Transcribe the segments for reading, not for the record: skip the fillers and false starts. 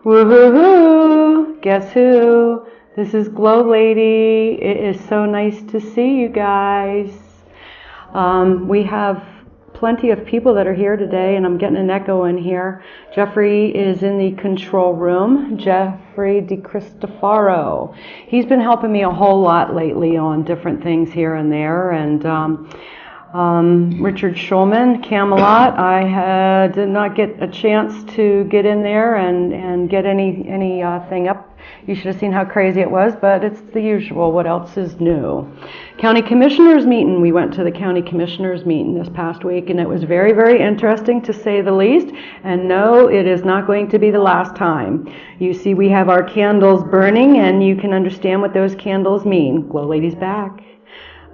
Woohoo! Guess who? This is GLoLady. It is so nice to see you guys. We have plenty of people that are here today, and I'm getting an echo in here. Jeffrey is in the control room. Jeffrey DiCristofaro. He's been helping me a whole lot lately on different things here and there, and Richard Schulman, Camelot. I did not get a chance to get in there and get anything up. You should have seen how crazy it was, but it's the usual. What else is new? County Commissioners meeting. We went to the County Commissioners meeting this past week, and it was very, very interesting to say the least. And no, it is not going to be the last time. You see, we have our candles burning, and you can understand what those candles mean. GLoLady's back.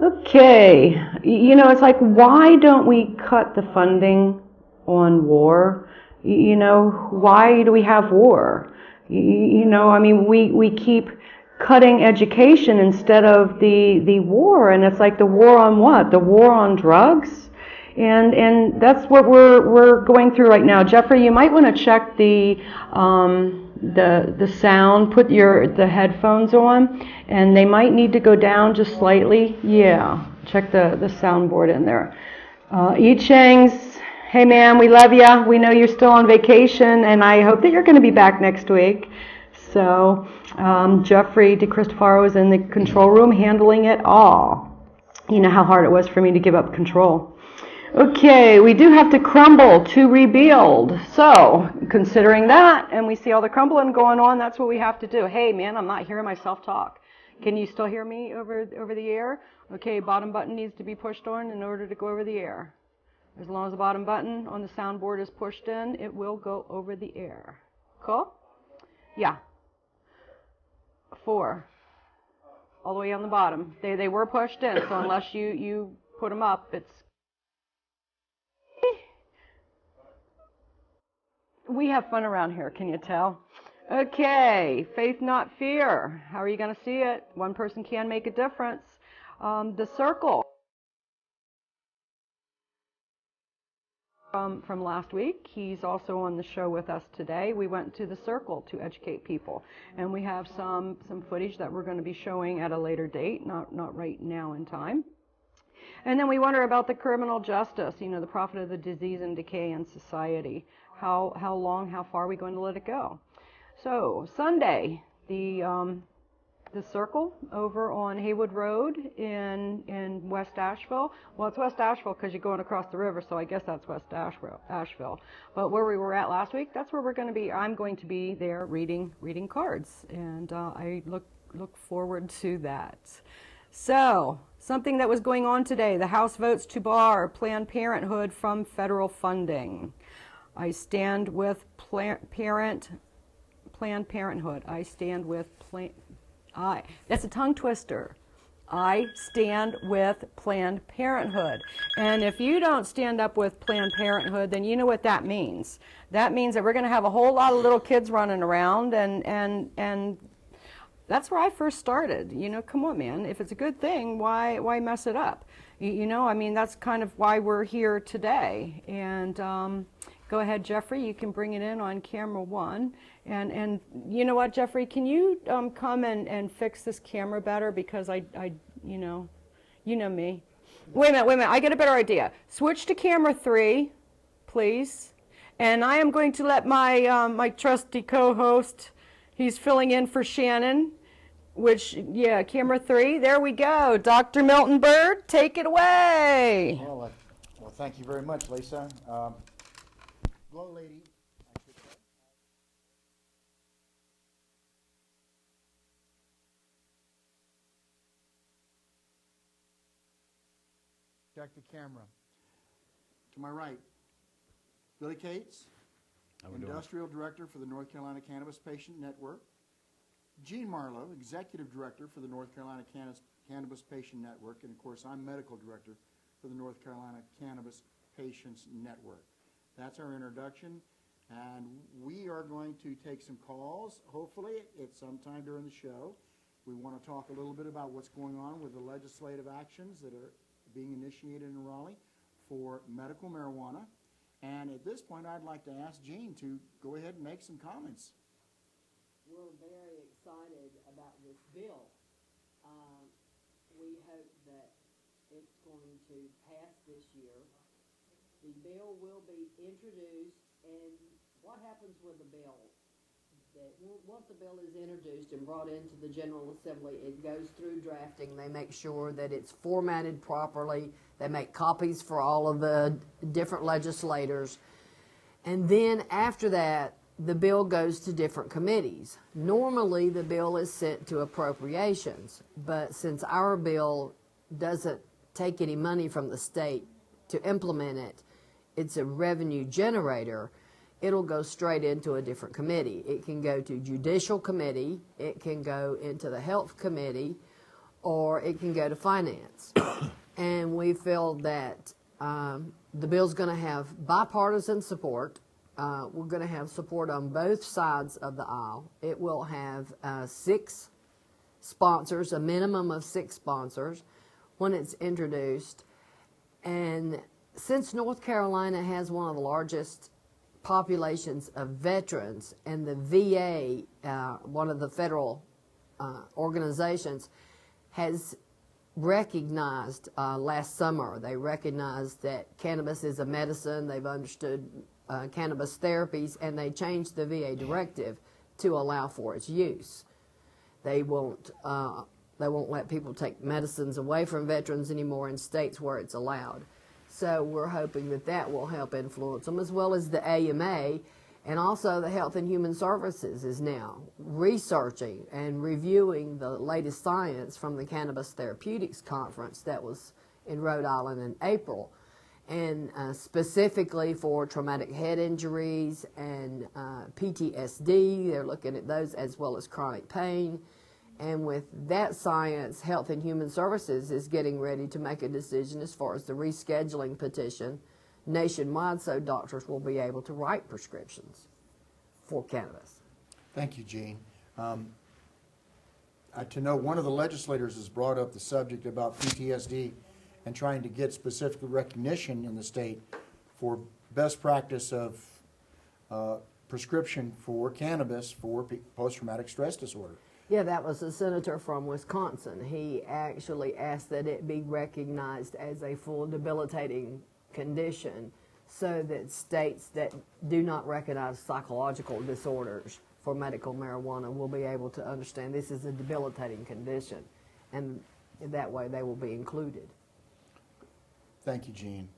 Okay, you know, it's like, why don't we cut the funding on war? You know, why do we have war? You know, I mean, we keep cutting education instead of the war, and it's like, the war on what? The war on drugs? And that's what we're going through right now. Jeffrey, you might want to check the sound, put the headphones on, and they might need to go down just slightly. Yeah, check the soundboard in there. Yi Chang's, hey man, we love ya. We know you're still on vacation, and I hope that you're going to be back next week. So Jeffrey DiCristofaro is in the control room handling it all. You know how hard it was for me to give up control. Okay, we do have to crumble to rebuild. So, considering that, and we see all the crumbling going on, that's what we have to do. Hey, man, I'm not hearing myself talk. Can you still hear me over the air? Okay, bottom button needs to be pushed on in order to go over the air. As long as the bottom button on the soundboard is pushed in, it will go over the air. Cool? Yeah. 4. All the way on the bottom. They were pushed in, so unless you put them up, it's... We have fun around here, can you tell? Okay, faith not fear. How are you going to see it? One person can make a difference. The circle. From last week, he's also on the show with us today. We went to the circle to educate people, and we have some footage that we're going to be showing at a later date, not right now in time. And then we wonder about the criminal justice, you know, the profit of the disease and decay in society. How long, how far are we going to let it go? So Sunday, the circle over on Haywood Road in West Asheville. Well, it's West Asheville because you're going across the river, so I guess that's West Asheville. But where we were at last week, that's where we're going to be. I'm going to be there reading cards, and I look forward to that. So, something that was going on today, the House votes to bar Planned Parenthood from federal funding. I stand with Planned Parenthood. I stand with that's a tongue twister. I stand with Planned Parenthood. And if you don't stand up with Planned Parenthood, then you know what that means. That means that we're going to have a whole lot of little kids running around, and that's where I first started. You know, come on, man. If it's a good thing, why mess it up? You know, I mean, that's kind of why we're here today. And go ahead, Jeffrey. You can bring it in on camera 1. And you know what, Jeffrey? Can you come and fix this camera better, because I you know me. Wait a minute. I get a better idea. Switch to camera 3, please. And I am going to let my my trusty co-host. He's filling in for Shannon, yeah, camera 3. There we go. Dr. Milton Bird, take it away. Well, thank you very much, Lisa. GLoLady, I should say. Check the camera. To my right, Billy Cates, Industrial Director for the North Carolina Cannabis Patient Network. Gene Marlowe, Executive Director for the North Carolina Cannabis Patient Network. And of course, I'm Medical Director for the North Carolina Cannabis Patients Network. That's our introduction. And we are going to take some calls, hopefully at some time during the show. We want to talk a little bit about what's going on with the legislative actions that are being initiated in Raleigh for medical marijuana. And at this point, I'd like to ask Gene to go ahead and make some comments. we're very excited about this bill. We hope that it's going to pass this year. The bill will be introduced, and what happens with the bill? That once the bill is introduced and brought into the General Assembly, it goes through drafting. They make sure that it's formatted properly. They make copies for all of the different legislators. And then after that, the bill goes to different committees. Normally, the bill is sent to appropriations, but since our bill doesn't take any money from the state to implement it, it's a revenue generator, it'll go straight into a different committee. It can go to Judicial Committee, it can go into the Health Committee, or it can go to Finance. And we feel that the bill's going to have bipartisan support. We're going to have support on both sides of the aisle. It will have 6 sponsors, a minimum of 6 sponsors when it's introduced. And since North Carolina has one of the largest populations of veterans, and the VA, one of the federal organizations, has recognized last summer, they recognized that cannabis is a medicine. They've understood cannabis therapies, and they changed the VA directive to allow for its use. They won't let people take medicines away from veterans anymore in states where it's allowed. So we're hoping that that will help influence them, as well as the AMA, and also the Health and Human Services is now researching and reviewing the latest science from the Cannabis Therapeutics Conference that was in Rhode Island in April. And specifically for traumatic head injuries and PTSD, they're looking at those, as well as chronic pain. And with that science, Health and Human Services is getting ready to make a decision as far as the rescheduling petition nationwide, so doctors will be able to write prescriptions for cannabis. Thank you, Jean. To know one of the legislators has brought up the subject about PTSD and trying to get specific recognition in the state for best practice of prescription for cannabis for post-traumatic stress disorder. Yeah, that was a senator from Wisconsin. He actually asked that it be recognized as a full debilitating condition so that states that do not recognize psychological disorders for medical marijuana will be able to understand this is a debilitating condition, and that way they will be included. Thank you, Jean.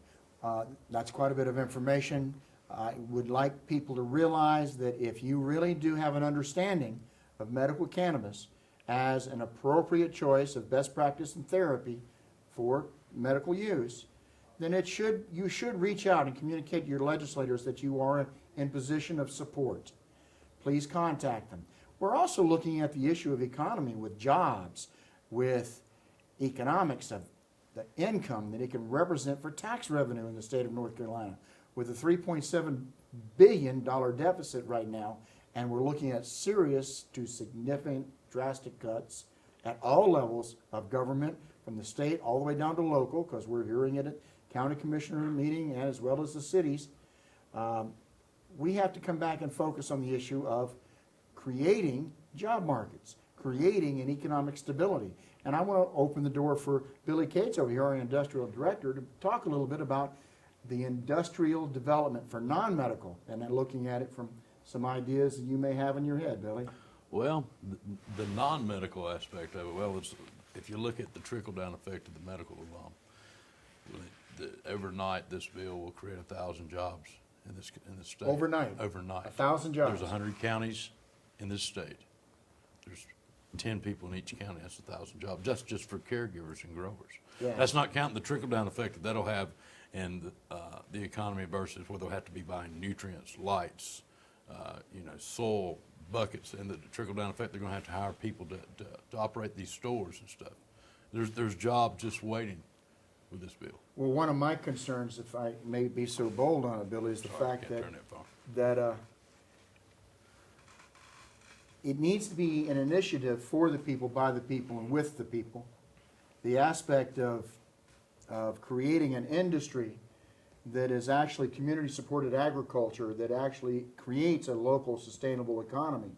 That's quite a bit of information. I would like people to realize that if you really do have an understanding of medical cannabis as an appropriate choice of best practice and therapy for medical use, then you should reach out and communicate to your legislators that you are in position of support. Please contact them. We're also looking at the issue of economy with jobs, with economics of the income that it can represent for tax revenue in the state of North Carolina, with a $3.7 billion deficit right now, and we're looking at serious to significant drastic cuts at all levels of government, from the state all the way down to local, because we're hearing it at county commissioner meeting as well as the cities. We have to come back and focus on the issue of creating job markets, creating an economic stability. And I want to open the door for Billy Cates over here, our industrial director, to talk a little bit about the industrial development for non-medical, and then looking at it from some ideas that you may have in your head, Billy. Well, the non-medical aspect of it, well, it's, if you look at the trickle-down effect of the medical overnight, this bill will create 1,000 jobs in this state. Overnight? Overnight. 1,000 jobs. There's 100 counties in this state. There's 10 people in each county. That's 1,000 jobs. That's just for caregivers and growers. Yeah. That's not counting the trickle-down effect that that'll have in the economy versus where they'll have to be buying nutrients, lights, soil, buckets, and the trickle-down effect. They're going to have to hire people to operate these stores and stuff. There's jobs just waiting with this bill. Well, one of my concerns, if I may be so bold on it, Billy, is the fact that it needs to be an initiative for the people, by the people, and with the people. The aspect of creating an industry that is actually community-supported agriculture that actually creates a local sustainable economy.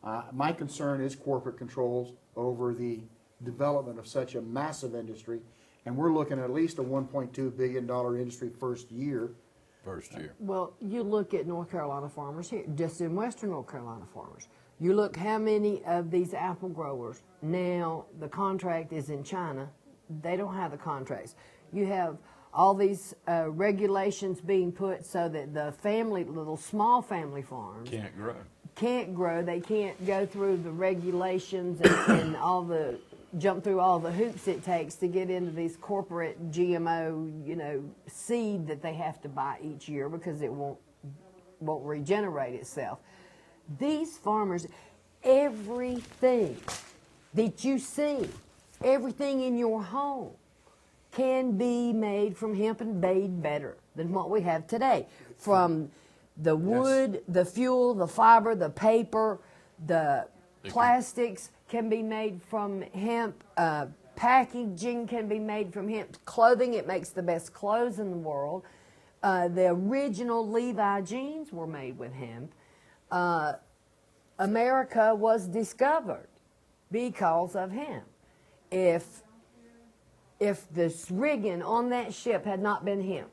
My concern is corporate controls over the development of such a massive industry, and we're looking at least a $1.2 billion industry first year. First year. Well, you look at North Carolina farmers here, just in western North Carolina farmers. You look how many of these apple growers, now the contract is in China, they don't have the contracts. You have all these regulations being put so that the little small family farms Can't grow. They can't go through the regulations and jump through all the hoops it takes to get into these corporate GMO, seed that they have to buy each year because it won't regenerate itself. These farmers, everything that you see, everything in your home can be made from hemp and made better than what we have today. From the wood, the fuel, the fiber, the paper, the plastics can be made from hemp. Packaging can be made from hemp. Clothing, it makes the best clothes in the world. The original Levi jeans were made with hemp. America was discovered because of hemp. If the rigging on that ship had not been hemp,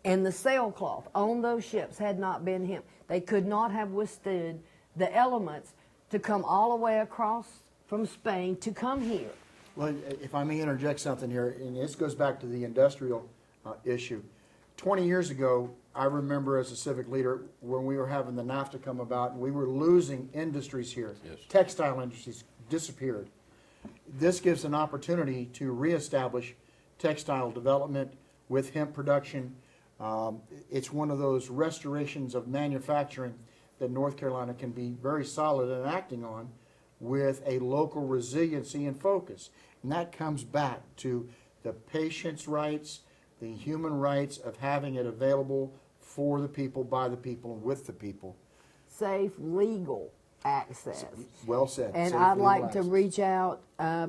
and the sailcloth on those ships had not been hemp, they could not have withstood the elements to come all the way across from Spain to come here. Well, if I may interject something here, and this goes back to the industrial issue. 20 years ago, I remember as a civic leader when we were having the NAFTA come about, and we were losing industries here. Yes. Textile industries disappeared. This gives an opportunity to reestablish textile development with hemp production. It's one of those restorations of manufacturing that North Carolina can be very solid in acting on with a local resiliency and focus. And that comes back to the patient's rights, the human rights of having it available for the people, by the people, and with the people. Safe, legal access. Well said. And Safe, I'd legal like access. to reach out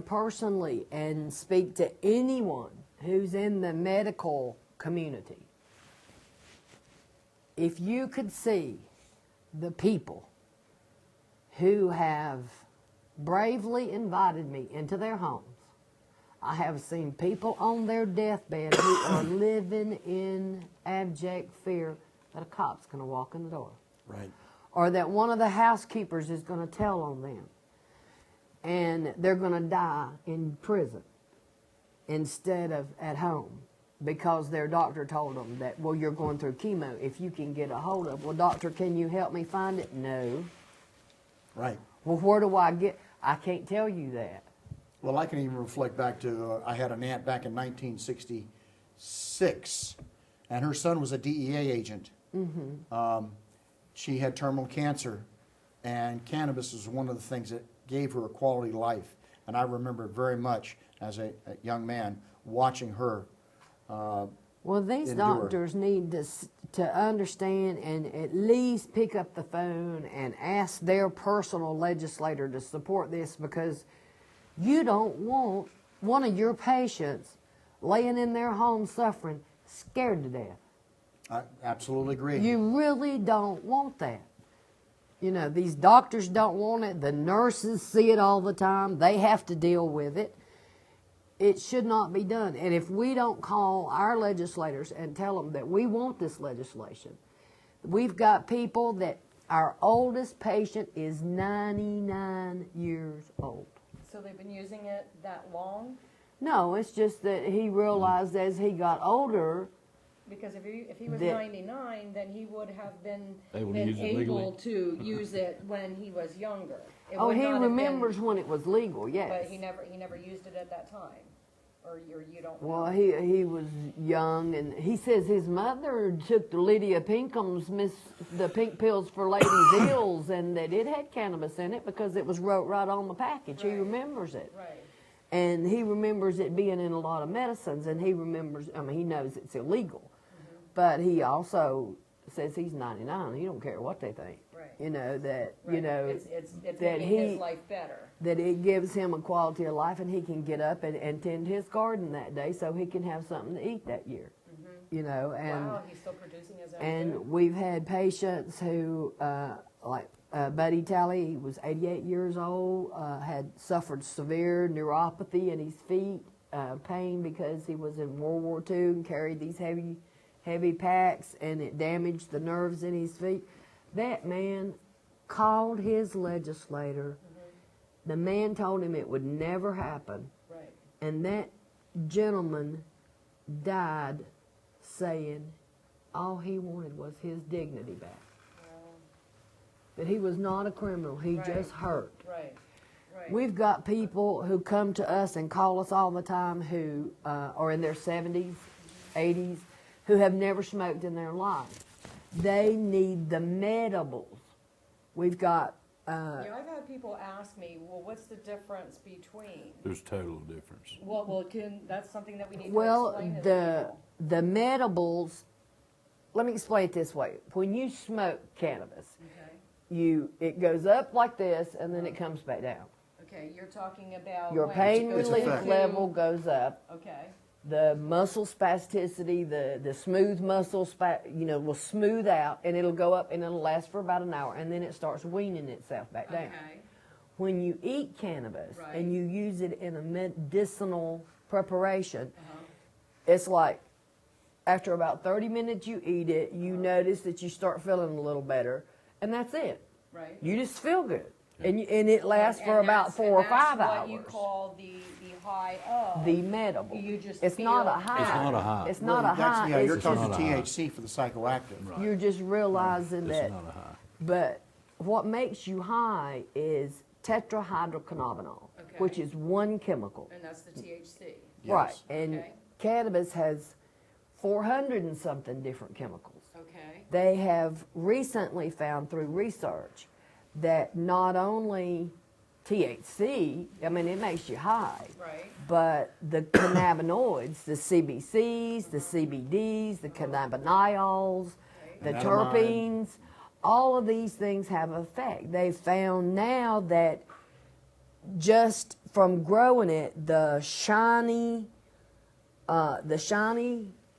personally and speak to anyone who's in the medical community. If you could see the people who have bravely invited me into their homes, I have seen people on their deathbed who are living in abject fear that a cop's going to walk in the door. Right. Or that one of the housekeepers is going to tell on them. And they're going to die in prison instead of at home because their doctor told them that, well, you're going through chemo. If you can get a hold of, well, doctor, can you help me find it? No. Right. Well, where do I get? I can't tell you that. Well, I can even reflect back to, I had an aunt back in 1966, and her son was a DEA agent. Mm-hmm. She had terminal cancer, and cannabis was one of the things that gave her a quality life. And I remember very much as a young man watching her Well, these endure. doctors need to understand and at least pick up the phone and ask their personal legislator to support this, because you don't want one of your patients laying in their home suffering, scared to death. I absolutely agree. You really don't want that. You know, these doctors don't want it. The nurses see it all the time. They have to deal with it. It should not be done. And if we don't call our legislators and tell them that we want this legislation, we've got people that our oldest patient is 99 years old. So they've been using it that long? No, it's just that he realized as he got older. Because if he was That- 99, then he would have been Able to use it able legally. to use it when he was younger. It Oh, would he not have been- remembers when it was legal, yes. But he never used it at that time, or you don't know. Well, he was young, and he says his mother took the Lydia Pinkham's the pink pills for ladies' ills, and that it had cannabis in it because it was wrote right on the package. He Right. remembers it. Right. And he remembers it being in a lot of medicines, and he remembers, I mean, he knows it's illegal. But he also says he's 99. He don't care what they think. Right. You know, that, Right. you know, it's that making he, his life better. that it gives him a quality of life, and he can get up and tend his garden that day so he can have something to eat that year. You know, and Wow, he's still producing his own and food. we've had patients who, like Buddy Talley. He was 88 years old, had suffered severe neuropathy in his feet, pain because he was in World War II and carried these heavy packs, and it damaged the nerves in his feet. That man called his legislator. The man told him it would never happen. Right. And that gentleman died saying all he wanted was his dignity back. That he was not a criminal, he just hurt. Right. Right. We've got people who come to us and call us all the time who are in their 70s, 80s, who have never smoked in their life. They need the medibles. We've got... I've had people ask me, well, what's the difference between? There's total difference. Well, that's something that we need to Well, explain to people. the medibles, let me explain it this way. When you smoke cannabis, Okay. it goes up like this and then it comes back down. Okay, you're talking about Your when pain it goes relief effect. level goes up. Okay. The muscle spasticity, the smooth muscle, will smooth out, and it'll go up, and it'll last for about an hour, and then it starts weaning itself back down. Okay. When you eat cannabis Right. and you use it in a medicinal preparation, Uh-huh. it's like after about 30 minutes you eat it, you notice that you start feeling a little better, and that's it. Right. You just feel good, and it lasts for about 4 or 5 That's hours. what you call the high of. The medical. You just it's not a feel- high. It's not a high. It's not a Well, that's- high. Yeah, it's you're just, talking not a high. THC for the psychoactive. you're just realizing It's that. not a high. But what makes you high is tetrahydrocannabinol, Okay. which is one chemical. And that's the THC. Right. And Okay. cannabis has 400 and something different chemicals. Okay. They have recently found through research that not only THC, I mean, it makes you high, Right. but the cannabinoids, the CBCs, the CBDs, the cannabinoids, the Cannabinoid. terpenes, all of these things have effect. They've found now that just from growing it, the shiny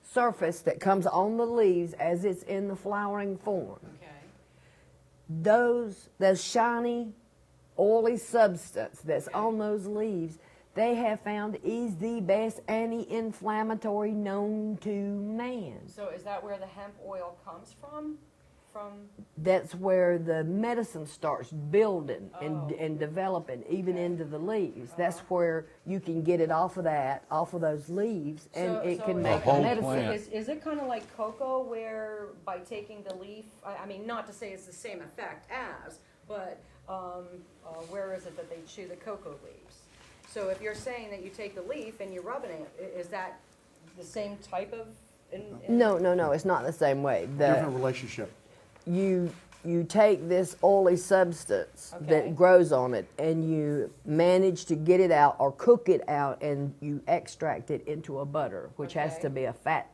surface that comes on the leaves as it's in the flowering form, Okay. those shiny, oily substance that's on those leaves, they have found is the best anti-inflammatory known to man. So is that where the hemp oil comes from? That's where the medicine starts building Oh. and developing, even Okay. into the leaves. That's where you can get it off of those leaves, and it can make whole medicine. plant. Is it kind of like cocoa, where by taking the leaf, I mean, not to say it's the same effect as, but where is it that they chew the cocoa leaves? So if you're saying that you take the leaf and you're rubbing it, is that the same type of? No, it's not the same way. Different relationship. You take this oily substance Okay. that grows on it, and you manage to get it out or cook it out, and you extract it into a butter, which has Okay. to be a fat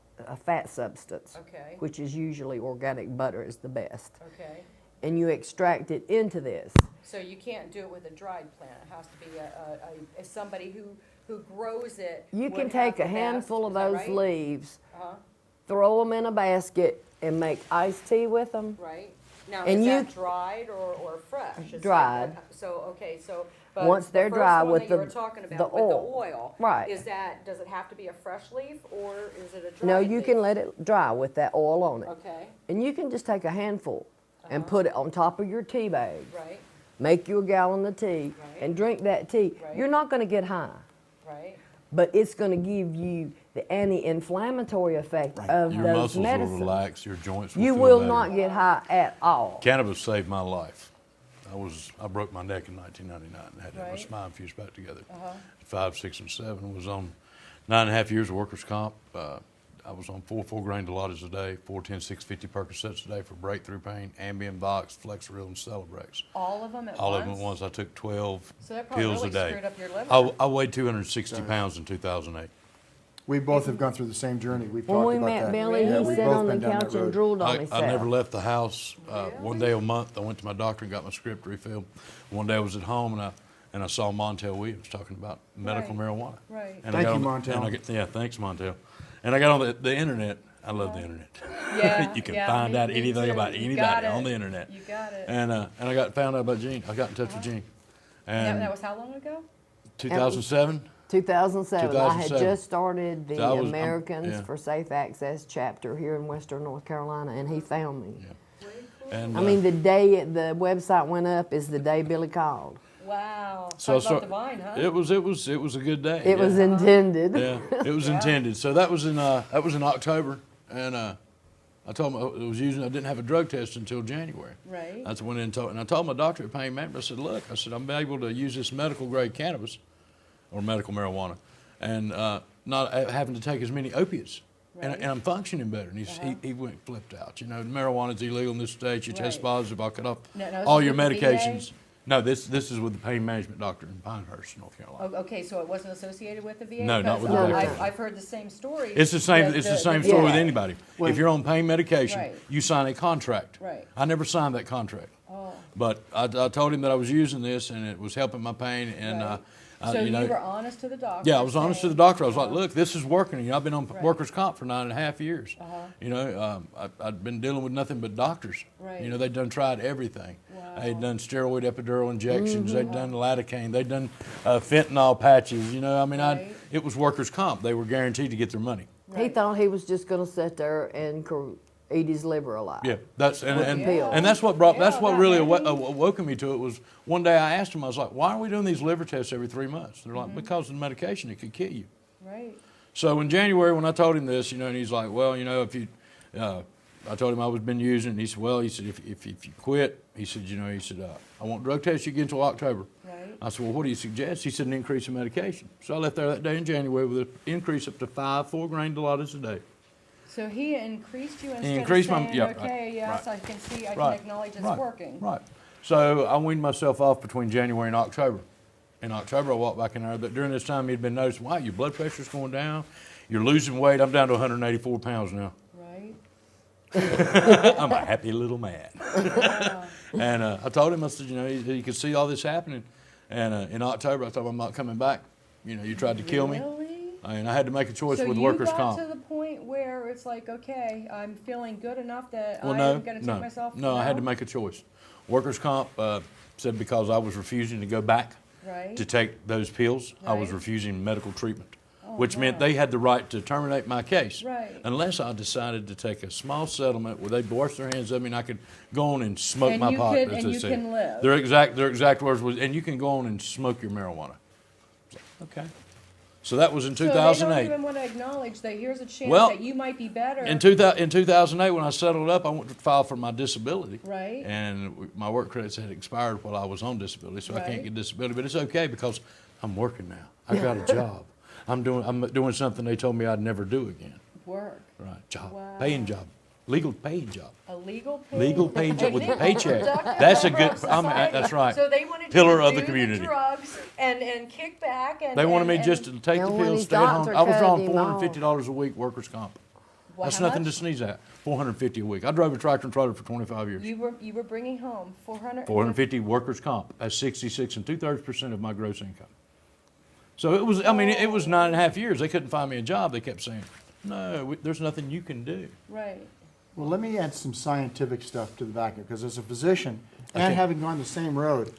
substance, Okay. which is usually organic butter is the best. Okay. And you extract it into this. So you can't do it with a dried plant. It has to be somebody who grows it. You would can have take the a handful best. of Is that those right? leaves, Uh-huh. throw them in a basket, and make iced tea with them. Right. Now, And is you- that dried or fresh? It's Dried. Like, so but Once the they're first dry one with that you the- were talking about the with oil. the oil, Right. does it have to be a fresh leaf, or is it a dried No, you leaf? can let it dry with that oil on it. Okay. And you can just take a handful and Uh-huh. put it on top of your tea bag. Right. Make you a gallon of tea Right. and drink that tea. Right. You're not going to get high, Right. but it's going to give you the anti-inflammatory effect of Your those muscles medicines. will relax, your joints will You feel will better. not get high at all. Cannabis saved my life. I broke my neck in 1999 and had to have my Right. spine fused back together. Uh-huh. 5, 6, and 7. Was on 9.5 years of workers' comp. I was on 4 grain Dilaudid a day, 410, 650 Percocets a day for breakthrough pain, Ambien, Vox, Flexeril, and Celebrex. All of them at All once? of them at once. I took 12 So that probably pills really a day. screwed up your liver. I weighed 260 pounds in 2008. We both have gone through the same journey. We've When talked we about met that. Billy, Yeah, he we've sat both on the been down that couch and road. drooled on I himself. never left the house. One day a month, I went to my doctor and got my script refilled. One day I was at home and I saw Montel Williams talking about medical Right. marijuana. Right. And Thank I got you, on the- Montel. and yeah, thanks, Montel. And I got on the internet I love the internet. Yeah, You can yeah, find out me anything too. about You got anybody on it. the internet. You got it. And I found out about Gene. I got in touch with Gene. And That was how long ago? 2007. 2007. I had 2007. just started the So I was- Americans yeah. for Safe Access chapter here in Western North Carolina, and he found me. And I mean, the day the website went up is the day Billy called. Wow. so Talk about divine, huh? it was a good day. It was intended. Yeah, it was intended. So that was in October, and I told him I didn't have a drug test until January. Right. That's when I told my doctor at pain management. I said, look, I'm able to use this medical grade cannabis, or medical marijuana, and not having to take as many opiates. Right. And I'm functioning better. And he went flipped out. You know, marijuana's illegal in this state. You test Right. positive. I'll cut off No, this all is your with the VA? medications. No, this is with the pain management doctor in Pinehurst, North Carolina. Oh, okay, so it wasn't associated with the VA? No, not with the Because VA. I've heard the same story. It's the same. with It's the same story with VA. anybody. Wait. If you're on pain medication, Right. you sign a contract. Right. I never signed that contract, Oh, but I told him that I was using this and it was helping my pain. And right. So you know, you were honest to the doctor? yeah, I was honest to the saying- doctor. I was like, look, this is working. You know, I've been on Right. workers' comp for 9.5 years. Uh-huh. You know, I'd been dealing with nothing but doctors. Right. You know, they'd done tried everything. Wow. They'd done steroid epidural injections. Mm-hmm. They'd done lidocaine. They'd done fentanyl patches. You know, I mean, Right. it was workers' comp. They were guaranteed to get their money. He Right. thought he was just going to sit there and eat his liver alive. Yeah, that's With the pills. and that's what brought Yeah, that's what that really many. awoken me to it. Was one day I asked him, I was like, why are we doing these liver tests every 3 months? They're Mm-hmm. like, because of the medication, it could kill you. Right. So in January when I told him this, you know, and he's like, well, you know, if you, I told him I was been using, and he said, well, he said, if you quit, he said, you know, I won't drug test you again until October. Right. I said, well, what do you suggest? He said, an increase in medication. So I left there that day in January with an increase up to 5 4-grain Dilaudid a day. So he increased you instead increased of my- saying, yeah, right, okay, yes, right. I can see, I Right, can acknowledge it's right, working. Right. So I weaned myself off between January and October. In October, I walked back in there, but during this time, he'd been noticing, wow, your blood pressure's going down, you're losing weight. I'm down to 184 pounds now. Right. I'm a happy little man. And I told him, I said, you know, you could see all this happening. And in October, I told him, I'm not coming back. You know, you tried to kill me. Really? And I had to make a choice So with you workers' got comp. to the point where it's like, okay, I'm feeling good enough that Well, I no, am going to no, take myself. no, I had to make a choice. Workers' comp said because I was refusing to go back Right. to take those pills, I was Right. refusing medical treatment, Oh, which meant no. they had the right to terminate my case. Right. Unless I decided to take a small settlement where they'd wash their hands of me and I could go on and smoke And my you pot. could- as and they you said. can live. Their exact words was, and you can go on and smoke your marijuana. Okay. So that was in So they 2008. don't even want to acknowledge that here's a chance Well, that you might be better. In 2008, when I settled up, I went to file for my disability. Right. And my work credits had expired while I was on disability, so I can't Right. get disability. But it's okay because I'm working now. I got a job. I'm doing something they told me I'd never do again. Work. Right, job, Wow. paying job, legal paying job, A legal pay. legal paying job with a legal paycheck. productive That's a member good. of society. That's right. So they wanted Pillar you to of the do community. drugs and kick back and They wanted me and- just to take the And when pills, his stay at home. doctor I was cut drawing him $450 a week workers' comp. Well, That's how nothing to much? sneeze at. $450 a week. I drove a tractor and trailer for 25 years. You were bringing home 400. 450 workers' comp. That's 66 2/3% of my gross income. So it was. I mean, it was 9.5 years. They couldn't find me a job. They kept saying, "No, there's nothing you can do." Right. Well, let me add some scientific stuff to the back end, because as a physician, and Okay. having gone the same road,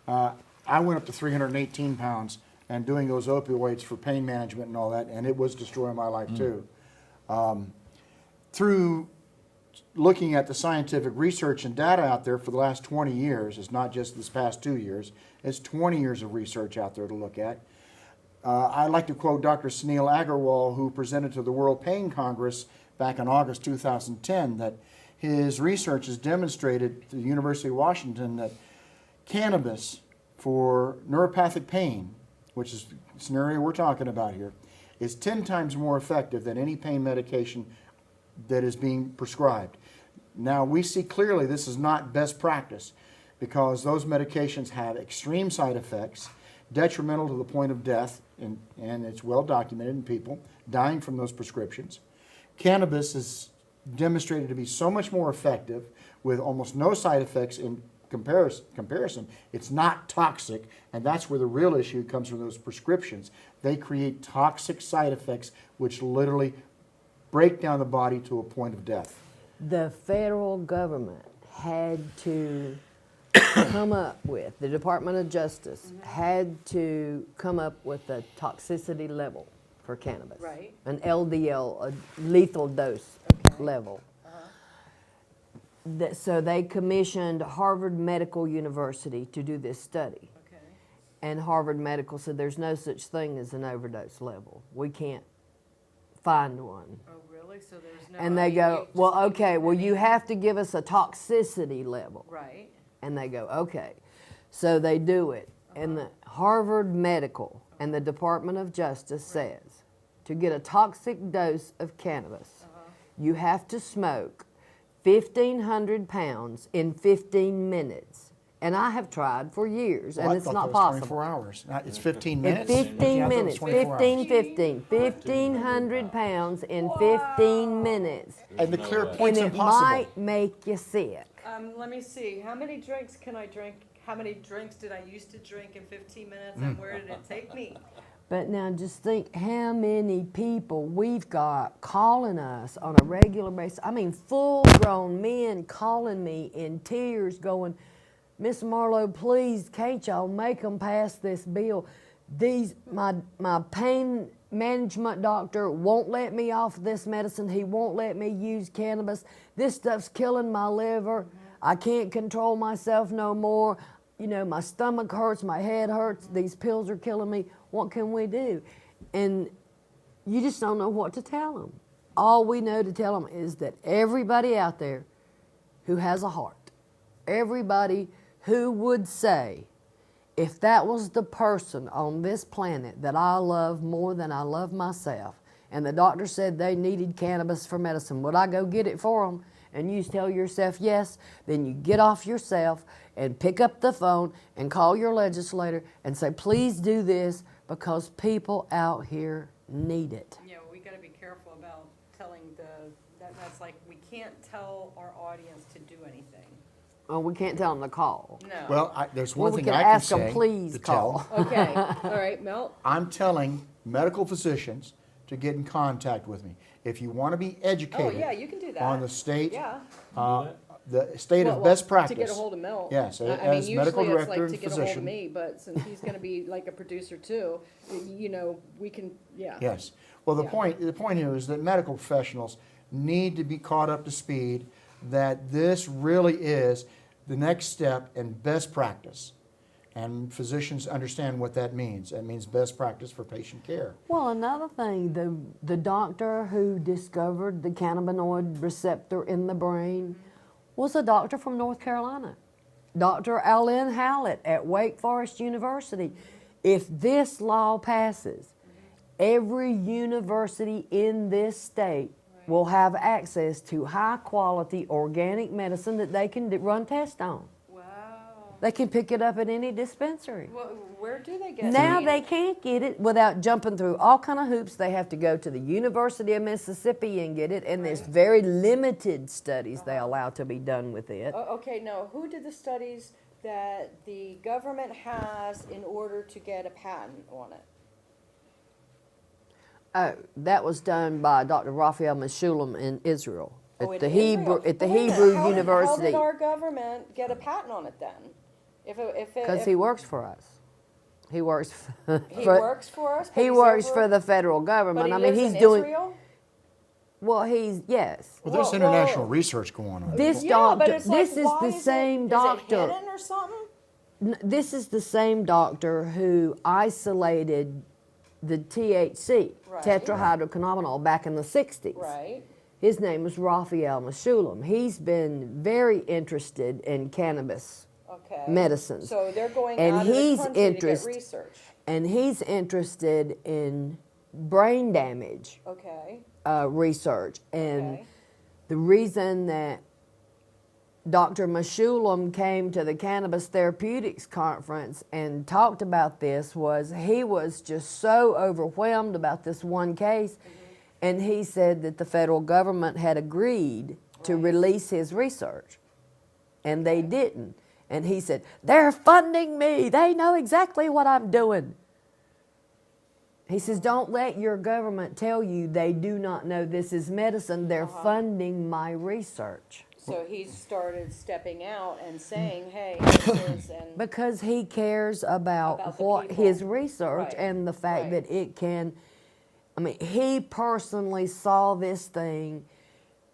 I went up to 318 pounds and doing those opioids for pain management and all that, and it was destroying my life too. Through looking at the scientific research and data out there for the last 20 years, it's not just this past 2 years, it's 20 years of research out there to look at. I'd like to quote Dr. Sunil Agarwal, who presented to the World Pain Congress back in August 2010, that his research has demonstrated to the University of Washington that cannabis for neuropathic pain, which is the scenario we're talking about here, is 10 times more effective than any pain medication that is being prescribed. Now, we see clearly this is not best practice because those medications have extreme side effects, detrimental to the point of death, and it's well documented in people dying from those prescriptions. Cannabis is demonstrated to be so much more effective with almost no side effects in comparison. It's not toxic, and that's where the real issue comes from those prescriptions. They create toxic side effects which literally break down the body to a point of death. The federal government had to come up with, the Department of Justice had to come up with a toxicity level for cannabis. Right. An LDL, a lethal dose Okay. level. So they commissioned Harvard Medical University to do this study. Okay. And Harvard Medical said there's no such thing as an overdose level. We can't find one. Oh, really? So there's no... And they go, well, okay, well, you have to give us a toxicity level. Right. And they go, okay. So they do it. And the Harvard Medical and the Department of Justice says to get a toxic dose of cannabis, you have to smoke 1,500 pounds in 15 minutes. And I have tried for years, Well, and I it's thought not that was possible. 24 hours. It's 15 In minutes? 15 Yeah, I thought it was minutes, 24 hours. 15, 1,500 pounds in 15 minutes. And the clear And point's it impossible. might make you sick. Let me see. How many drinks can I drink? How many drinks did I used to drink in 15 minutes, and where did it take me? But now just think how many people we've got calling us on a regular basis. I mean, full-grown men calling me in tears going, Miss Marlowe, please, can't y'all make them pass this bill? My pain management doctor won't let me off this medicine. He won't let me use cannabis. This stuff's killing my liver. I can't control myself no more. You know, my stomach hurts, my head hurts. These pills are killing me. What can we do? And you just don't know what to tell them. All we know to tell them is that everybody out there who has a heart, everybody who would say, if that was the person on this planet that I love more than I love myself, and the doctor said they needed cannabis for medicine, would I go get it for them? And you tell yourself yes, then you get off yourself and pick up the phone and call your legislator and say, please do this because people out here need it. Yeah, we got to be careful about telling that's like, we can't tell our audience to do anything. Oh, we can't tell them to call. No. Well, there's Well, one we thing can I can ask them, say please to call. tell. Okay. All right, Mel. I'm telling medical physicians to get in contact with me. If you want to be educated Oh, yeah, you can do that. on the state, Yeah. the state of Well, best practice. To get a hold of Mel. Yes, I mean, as medical usually it's director like and to get a hold of physician. me, but since he's going to be like a producer too, you know, we can, yeah. Yes. Well, the Yeah. point here is that medical professionals need to be caught up to speed that this really is the next step in best practice. And physicians understand what that means. That means best practice for patient care. Well, another thing, the doctor who discovered the cannabinoid receptor in the brain was a doctor from North Carolina, Dr. Allen Hallett at Wake Forest University. If this law passes, every university in this state will have access to high-quality organic medicine that they can run tests on. Wow. They can pick it up at any dispensary. Well, where do they get Now it? they can't get it without jumping through all kind of hoops. They have to go to the University of Mississippi and get it, and there's very limited studies they allow to be done with it. Okay, now, who did the studies that the government has in order to get a patent on it? Oh, that was done by Dr. Raphael Meshulam in Israel Oh, at in the Hebrew Israel. at the Well, wait a minute. Hebrew How University did our government get a patent on it then? because he works for us. He works. He works for us. but He he's works over- for the federal But government. he I mean, lives he's in doing Israel? well. Yes. Well, there's Well, international well, research going on. This Yeah, but doctor. it's like, This is why the is same it, doctor. Is it hidden or something? This is the same doctor who isolated the THC, Right. tetrahydrocannabinol, back in the 60s. Right. His name was Raphael Meshulam. He's been very interested in cannabis Okay. medicines. So they're going And out of the he's country to get interest- research. And he's interested in brain damage Okay. research. And Okay. the reason that Dr. Meshulam came to the Cannabis Therapeutics Conference and talked about this was he was just so overwhelmed about this one case, and he said that the federal government had agreed to release his research, and they didn't. And he said, they're funding me. They know exactly what I'm doing. He says, don't let your government tell you they do not know this is medicine. They're funding my research. So he started stepping out and saying, hey, this is, and Because he cares about the what people. his research Right, and the fact right. that it can, I mean, he personally saw this thing.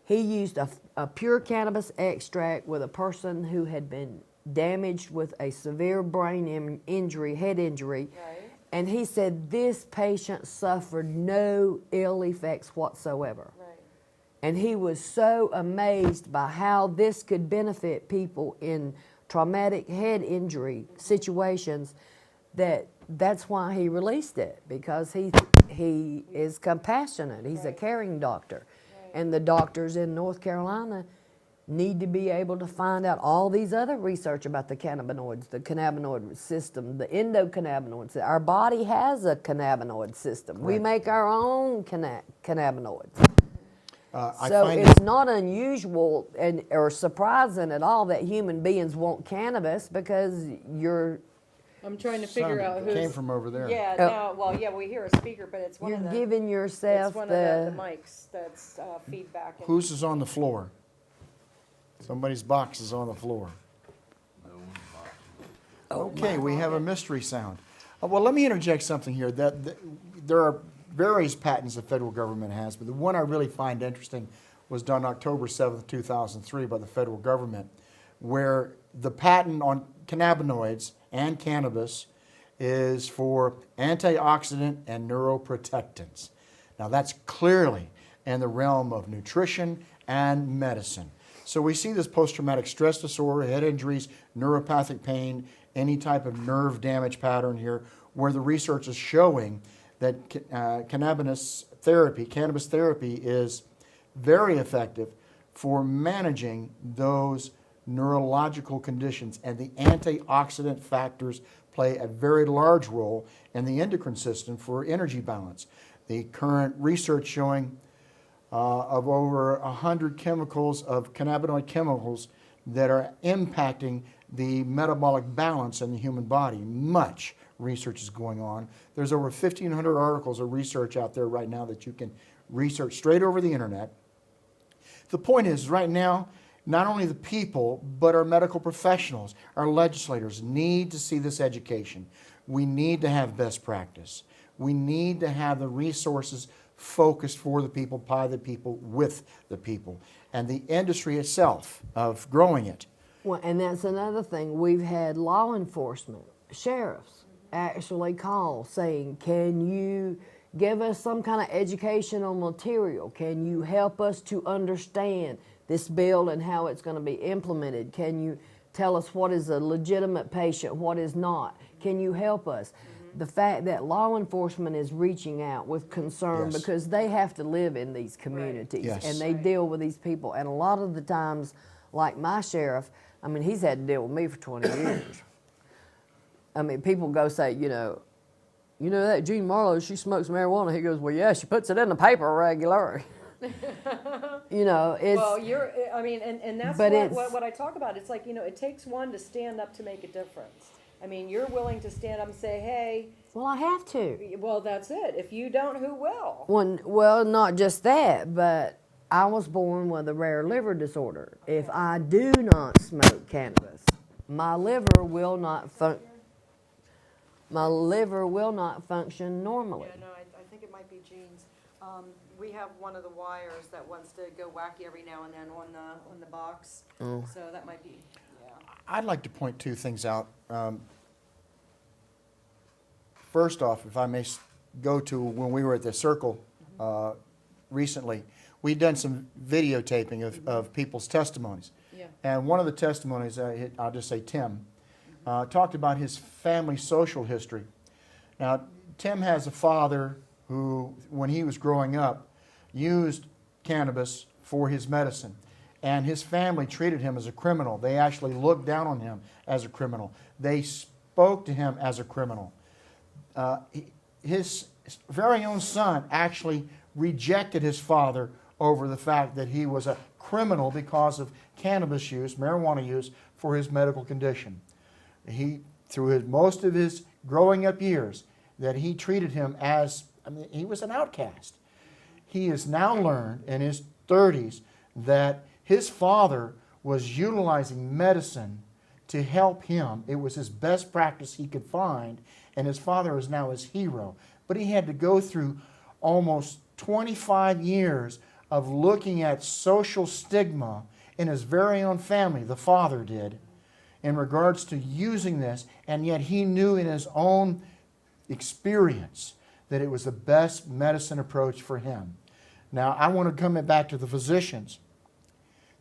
He used a pure cannabis extract with a person who had been damaged with a severe brain injury, head injury. Right. And he said this patient suffered no ill effects whatsoever. Right. And he was so amazed by how this could benefit people in traumatic head injury situations that's why he released it, because he is compassionate. He's a caring doctor. And the doctors in North Carolina need to be able to find out all these other research about the cannabinoids, the cannabinoid system, the endocannabinoids. Our body has a cannabinoid system. We make our own cannabinoids. So it's not unusual or surprising at all that human beings want cannabis, because I'm trying to figure out who's... came from over there. Yeah, no, well, yeah, we hear a speaker, but it's one you're of the... giving yourself It's one of the mics that's feedback. And Whose is on the floor? Somebody's box is on the floor. Okay, we have a mystery sound. Well, let me interject something here. There are various patents the federal government has, but the one I really find interesting was done October 7th, 2003 by the federal government, where the patent on cannabinoids and cannabis is for antioxidant and neuroprotectants. Now that's clearly in the realm of nutrition and medicine. So we see this post-traumatic stress disorder, head injuries, neuropathic pain, any type of nerve damage pattern here, where the research is showing that cannabis therapy is very effective for managing those neurological conditions, and the antioxidant factors play a very large role in the endocrine system for energy balance. The current research showing of over 100 chemicals of cannabinoid chemicals that are impacting the metabolic balance in the human body. Much research is going on. There's over 1,500 articles of research out there right now that you can research straight over the internet. The point is, right now, not only the people, but our medical professionals, our legislators need to see this education. We need to have best practice. We need to have the resources focused for the people, by the people, with the people. And the industry itself of growing it. Well, and that's another thing. We've had law enforcement, sheriffs, actually call saying, can you give us some kind of educational material? Can you help us to understand this bill and how it's going to be implemented? Can you tell us what is a legitimate patient, what is not? Can you help us? The fact that law enforcement is reaching out with concern, Yes. because they have to live in these communities, Yes. and they deal with these people. And a lot of the times, like my sheriff, I mean, he's had to deal with me for 20 years. I mean, people go say, you know that Jean Marlowe, she smokes marijuana. He goes, well, yeah, she puts it in the paper regularly. It's... Well, I mean, and that's But what I talk about. It's like, it takes one to stand up to make a difference. I mean, you're willing to stand up and say, hey, Well, I have to. well, that's it. If you don't, who will? Well, not just that, but I was born with a rare liver disorder. If I do not smoke cannabis, my liver will not function normally. Yeah, no, I think it might be Jean's. We have one of the wires that wants to go wacky every now and then on the box. Oh. So that might be, yeah. I'd like to point two things out. First off, if I may go to when we were at the Circle recently, we'd done some videotaping of people's testimonies. Yeah. And one of the testimonies, I'll just say Tim, talked about his family social history. Now, Tim has a father who, when he was growing up, used cannabis for his medicine. And his family treated him as a criminal. They actually looked down on him as a criminal. They spoke to him as a criminal. His very own son actually rejected his father over the fact that he was a criminal because of cannabis use, marijuana use, for his medical condition. He, through most of his growing up years, that he treated him as, I mean, he was an outcast. He has now learned in his 30s that his father was utilizing medicine to help him. It was his best practice he could find, and his father is now his hero. But he had to go through almost 25 years of looking at social stigma in his very own family, the father did, in regards to using this, and yet he knew in his own experience that it was the best medicine approach for him. Now, I want to come back to the physicians.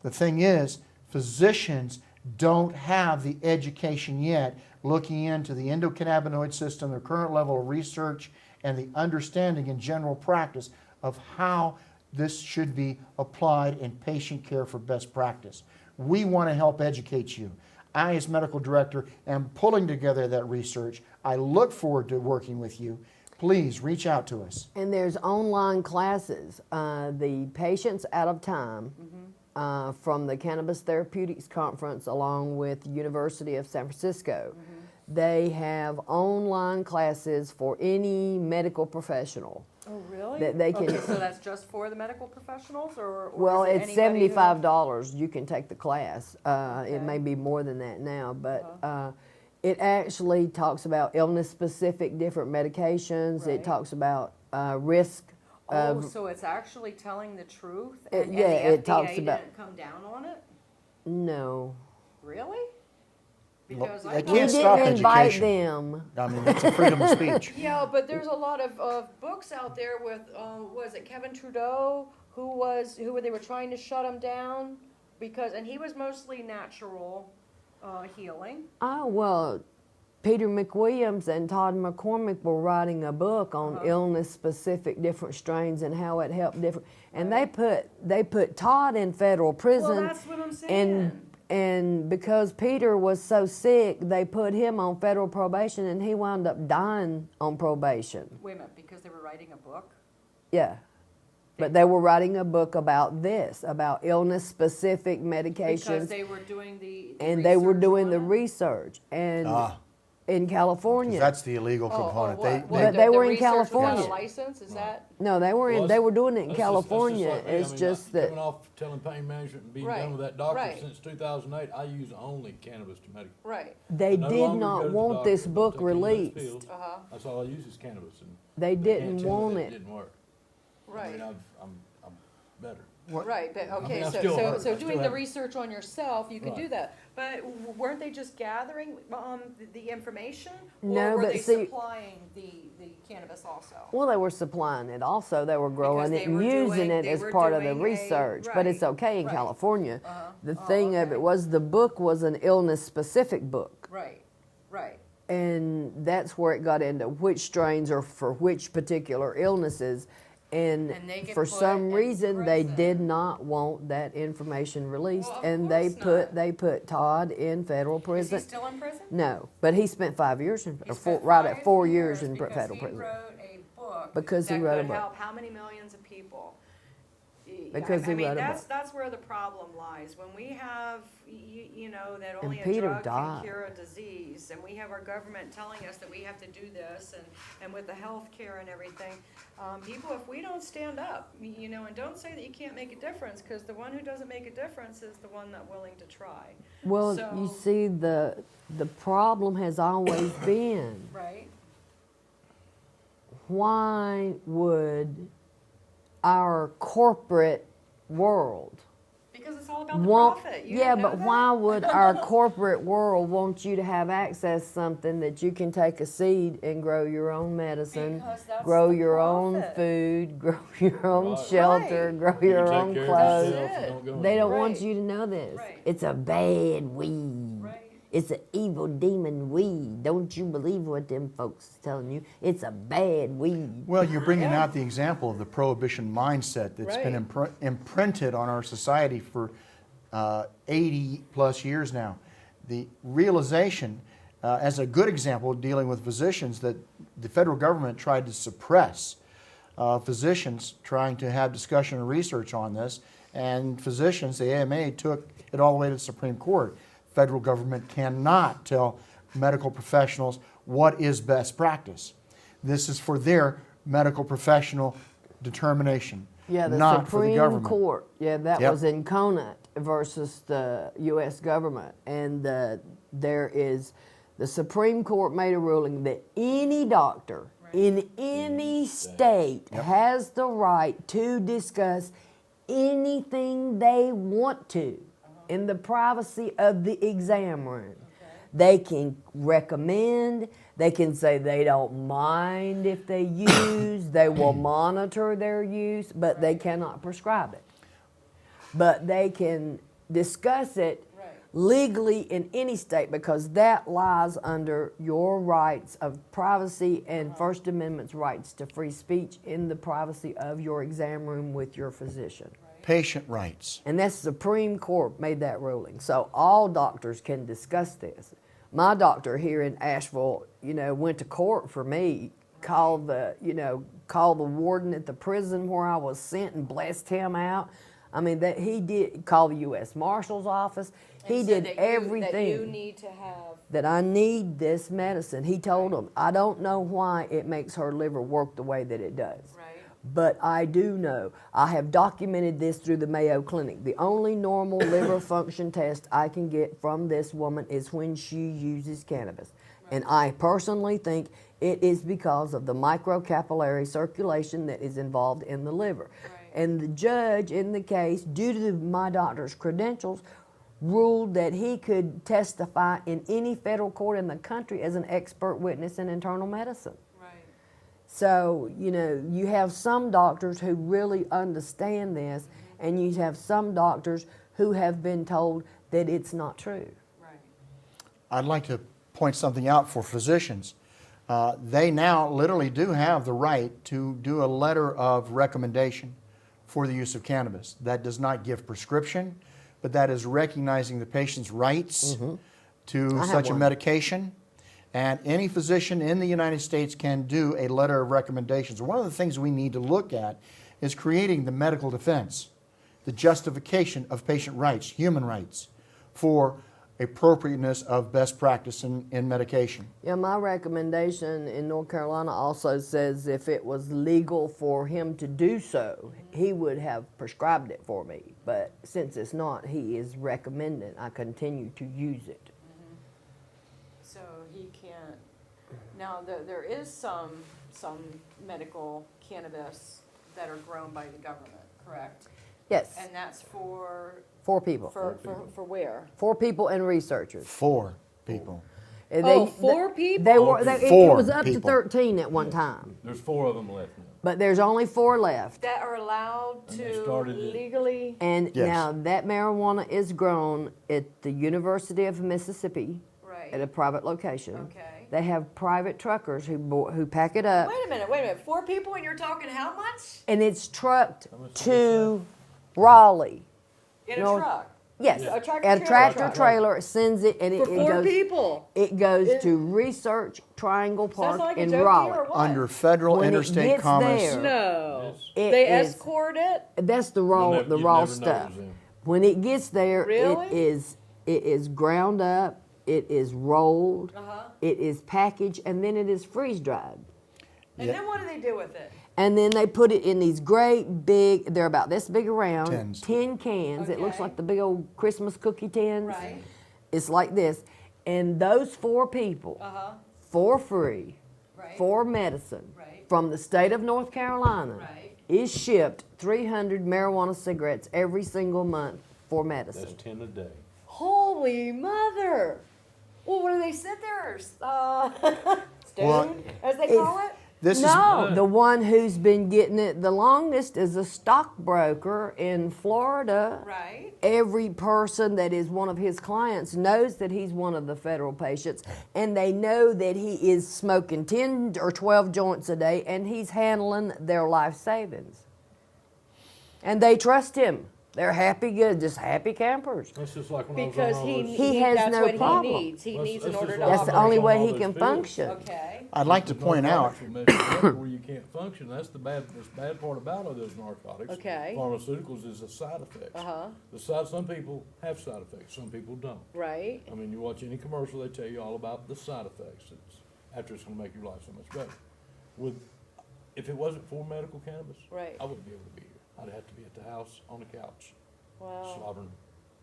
The thing is, physicians don't have the education yet looking into the endocannabinoid system, their current level of research, and the understanding in general practice of how this should be applied in patient care for best practice. We want to help educate you. I, as medical director, am pulling together that research. I look forward to working with you. Please reach out to us. And there's online classes. The Patients Out of Time from the Cannabis Therapeutics Conference, along with the University of San Francisco. They have online classes for any medical professional. Oh, really? That they can. Okay, so that's just for the medical professionals, or Well, is it it's anybody who- $75. You can take the class. It may be more than that now, but it actually talks about illness-specific different medications. Right. It talks about risk. Oh, so it's actually telling the truth, It- and, yeah, and it the talks FDA about- didn't come down on it? No. Really? Because they I can't We thought- stop didn't invite education. them. I mean, it's a freedom of speech. Yeah, but there's a lot of books out there with, was it Kevin Trudeau, who they were trying to shut him down because, and he was mostly natural healing. Oh, well, Peter McWilliams and Todd McCormick were writing a book on illness-specific different strains and how it helped different. And they put Todd in federal prison. Well, that's what I'm saying. And because Peter was so sick, they put him on federal probation, and he wound up dying on probation. Wait a minute, because they were writing a book? Yeah. But they were writing a book about this, about illness-specific medications. Because they were doing the and they were research doing on the it? research. And in California. That's the illegal component. But they were in research without California. a license, is that? No, they were Well, they were doing it in that's just California. like me. It's I mean, just that coming off telling pain management and being Right, done with that doctor right. since 2008, I use only cannabis to medical. Right. they I no did longer go not to the want doctor, this don't book take any of those released. pills. That's all I use is cannabis, and They can't didn't tell me want that it. didn't work. I Right. mean, I'm better. Right, but okay, I so still hurt. I so still doing the have- research on yourself, you can do Right. that. But weren't they just gathering the information? No, or were but they see- supplying the cannabis also? Well, they were supplying it. Also, they were growing Because it they and were using doing- it they as were part of the doing a- research. But it's right, okay in right. California. The Oh, thing of okay. it was the book was an illness-specific book. Right, right. And that's where it got into which strains are for which particular illnesses. And And they get for put some in reason, they prison. did not want that information released. Well, of And course not. they put Todd in federal Is prison. he still in prison? No, but he spent 5 years, He or spent right at 5 4 years in because federal he prison. wrote a book Because he that wrote a could book. help how many millions of people? Because I he mean, wrote a that's book. that's where the problem lies. When we have you know that only a Peter drug died. can cure a disease, and we have our government telling us that we have to do this, and with the health care and everything, people, if we don't stand up, you know, and don't say that you can't make a difference, because the one who doesn't make a difference is the one not willing to try. Well, So- you see, the problem has always been, Right. why would our corporate world Because it's all about the want, profit. You yeah, didn't know but that? why would our corporate world want you to have access to something that you can take a seed and grow your own medicine, Because that's grow the your own profit. food, grow your own Right. shelter, Right. grow You your can own take care of clothes? yourself That's and it. don't go They don't anywhere. want Right. you to know this. Right. It's a bad weed. Right. It's an evil demon weed. Don't you believe what them folks is telling you? It's a bad weed. Well, you're bringing out the example of the prohibition mindset that's been imprinted on our society for 80 plus years now. The realization, as a good example dealing with physicians, that the federal government tried to suppress physicians trying to have discussion and research on this, and physicians, the AMA, took it all the way to the Supreme Court. Federal government cannot tell medical professionals what is best practice. This is for their medical professional determination, Yeah, the not for the Supreme government. Court, yeah, that Yep. was in Conant versus the U.S. government. And the Supreme Court made a ruling that any doctor in any state has the right to discuss anything they want to in the privacy of the exam room. They can recommend, they can say they don't mind if they use, they will monitor their use, but they cannot prescribe it. But they can discuss it legally in any state because that lies under your rights of privacy and First Amendment's rights to free speech in the privacy of your exam room with your physician. Patient rights. And that's the Supreme Court made that ruling. So all doctors can discuss this. My doctor here in Asheville, went to court for me, called the warden at the prison where I was sent and blessed him out. I mean, that he did call the U.S. Marshal's office. He did everything. That you need to have. That I need this medicine. He told them, I don't know why it makes her liver work the way that it does. Right. But I do know. I have documented this through the Mayo Clinic. The only normal liver function test I can get from this woman is when she uses cannabis. And I personally think it is because of the microcapillary circulation that is involved in the liver. And the judge in the case, due to my doctor's credentials, ruled that he could testify in any federal court in the country as an expert witness in internal medicine. Right. So, you have some doctors who really understand this, and you have some doctors who have been told that it's not true. Right. I'd like to point something out for physicians. They now literally do have the right to do a letter of recommendation for the use of cannabis. That does not give prescription, but that is recognizing the patient's rights to such a medication. And any physician in the United States can do a letter of recommendations. One of the things we need to look at is creating the medical defense, the justification of patient rights, human rights, for appropriateness of best practice in medication. Yeah, my recommendation in North Carolina also says if it was legal for him to do so, he would have prescribed it for me. But since it's not, he is recommending I continue to use it. So he can't. Now there is some medical cannabis that are grown by the government, correct? Yes, And that's for 4 people. for where? 4 people and researchers. 4 people. And Oh, 4 people? They were. It 4 was up to people. 13 at one time, There's 4 of them left now. but there's only 4 left. That are allowed And they to started it. legally. And Yes. now that marijuana is grown at the University of Mississippi Right. at a private location. Okay. They have private truckers who pack it up, Wait a minute. 4 people, and you're talking how much? and it's trucked much did to Raleigh. In a No. truck. Yes, A tractor at a trailer tractor truck. trailer sends it, and For 4 people. It goes to Research Triangle Sounds Park like a in joke to you Raleigh. or what? Under federal When it interstate gets commerce. there- No. It They is- escort it? That's the You'll raw never- the you'd raw never know it stuff. was them. When it gets there, Really? it is ground up, it is rolled, Uh-huh. it is packaged, and then it is freeze dried. And then what do they do with it? And then they put it in these great big, they're about this big around, Tins. tin cans. It looks Okay. like the big old Christmas cookie tins. Right. It's like this. And those 4 people, Uh-huh. for free, Right. for medicine, Right. from the state of North Carolina, Right. is shipped 300 marijuana cigarettes every single month for That's medicine. 10 a day. Holy mother! Well, what do they sit there? Stoned, Well, as they call it? This No, the one who's been getting it the longest is a stockbroker in Florida. Right. Every person that is one of his clients knows that he's one of the federal patients, and they know that he is smoking 10 or 12 joints a day, and he's handling their life savings. And they trust him. They're happy, good, just happy campers. That's just like when Because I was on all those. He has that's no what problem. he needs. He That's- needs in that's order just to like That's the I was only on way all he those can fields. function. Okay. I'd like to point out, Where you can't function, that's the bad part about all those narcotics. Okay. Pharmaceuticals is the side effects. Uh-huh. Some people have side effects, some people don't. Right. I mean, you watch any commercial, they tell you all about the side effects. After it's gonna make your life so much better. if it wasn't for medical cannabis, Right. I wouldn't be able to be here. I'd have to be at the house on the couch, Wow. slobbering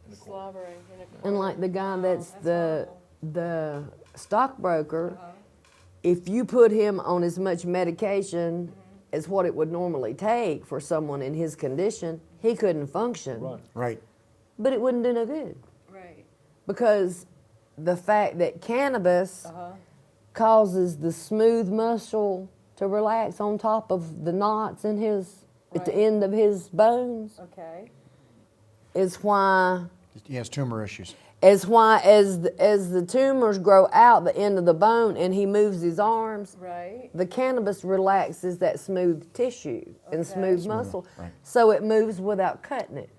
in the corner. Slobbering in a corner. And like the guy that's the stockbroker, if you put him on as much medication as what it would normally take for someone in his condition, he couldn't function. Right. Right. But it wouldn't do no good. Right. Because the fact that cannabis causes the smooth muscle to relax on top of the knots in his, at the Right. end of his bones, Okay. is why, He has tumor issues. as the tumors grow out the end of the bone and he moves his arms, Right. the cannabis relaxes that smooth tissue and Okay. smooth muscle, right. so it moves without cutting it.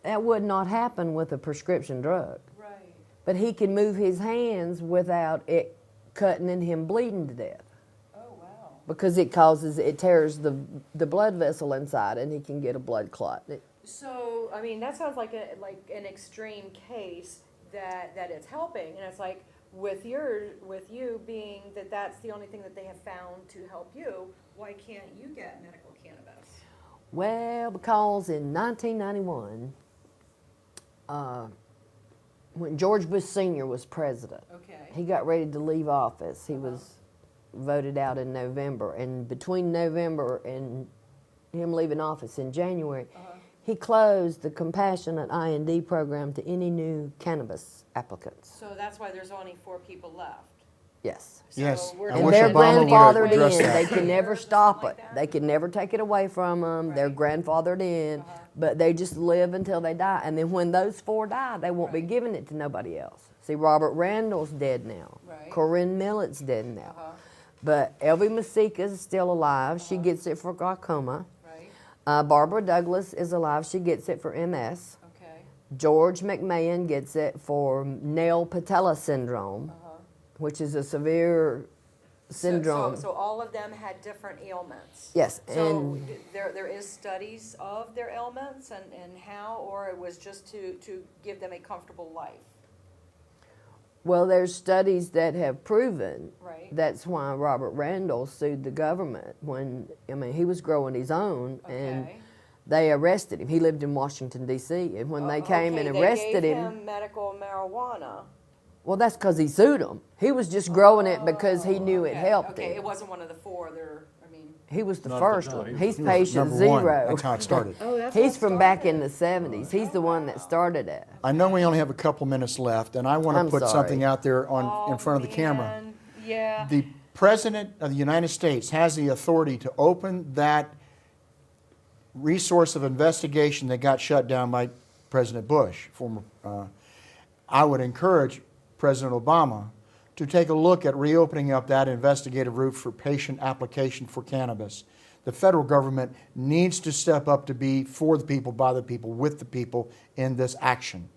That would not happen with a prescription drug. Right. But he can move his hands without it cutting and him bleeding to death. Oh, wow. Because it tears the blood vessel inside and he can get a blood clot. So, I mean, that sounds like an extreme case that it's helping, and it's like with you being that that's the only thing that they have found to help you, why can't you get medical cannabis? Well, because in 1991, when George Bush Sr. was president, Okay. he got ready to leave office. He was voted out in November, and between November and him leaving office in January, he closed the compassionate IND program to any new cannabis applicants. So that's why there's only 4 people left. Yes. So Yes. we're I And wish they're Obama would've grandfathered addressed in. that. They can never Or stop something it. like that? They can never take it away from them. They're Right. grandfathered in, but they just live until they die. And then when those 4 die, they won't be Right. giving it to nobody else. See, Robert Randall's dead now. Right. Corinne Millett's dead now. But Elvie Masika's still alive. She gets it for glaucoma. Right. Barbara Douglas is alive. She gets it for MS. Okay. George McMahon gets it for nail patella syndrome, which is a severe syndrome. So all of them had different ailments. Yes, So and there is studies of their ailments and how, or it was just to give them a comfortable life. well, there's studies that have proven Right. that's why Robert Randall sued the government when, I mean, he was growing his own and Okay. they arrested him. He lived in Washington, D.C., and when they came and arrested they gave him, medical marijuana. well, that's because he sued them. He was just growing it because he knew it Okay, helped Okay, it him. wasn't one of the 4. I mean. He was the Not first the- no, one. he was He's the patient Number one. zero. That's how it started. Oh, that's He's from back in the 70s. He's the one that started it. I know we only have a couple minutes left, and I want to I'm put sorry. something out there in front of the camera. Man, yeah. The President of the United States has the authority to open that resource of investigation that got shut down by President Bush. I would encourage President Obama to take a look at reopening up that investigative route for patient application for cannabis. The federal government needs to step up to be for the people, by the people, with the people in this action.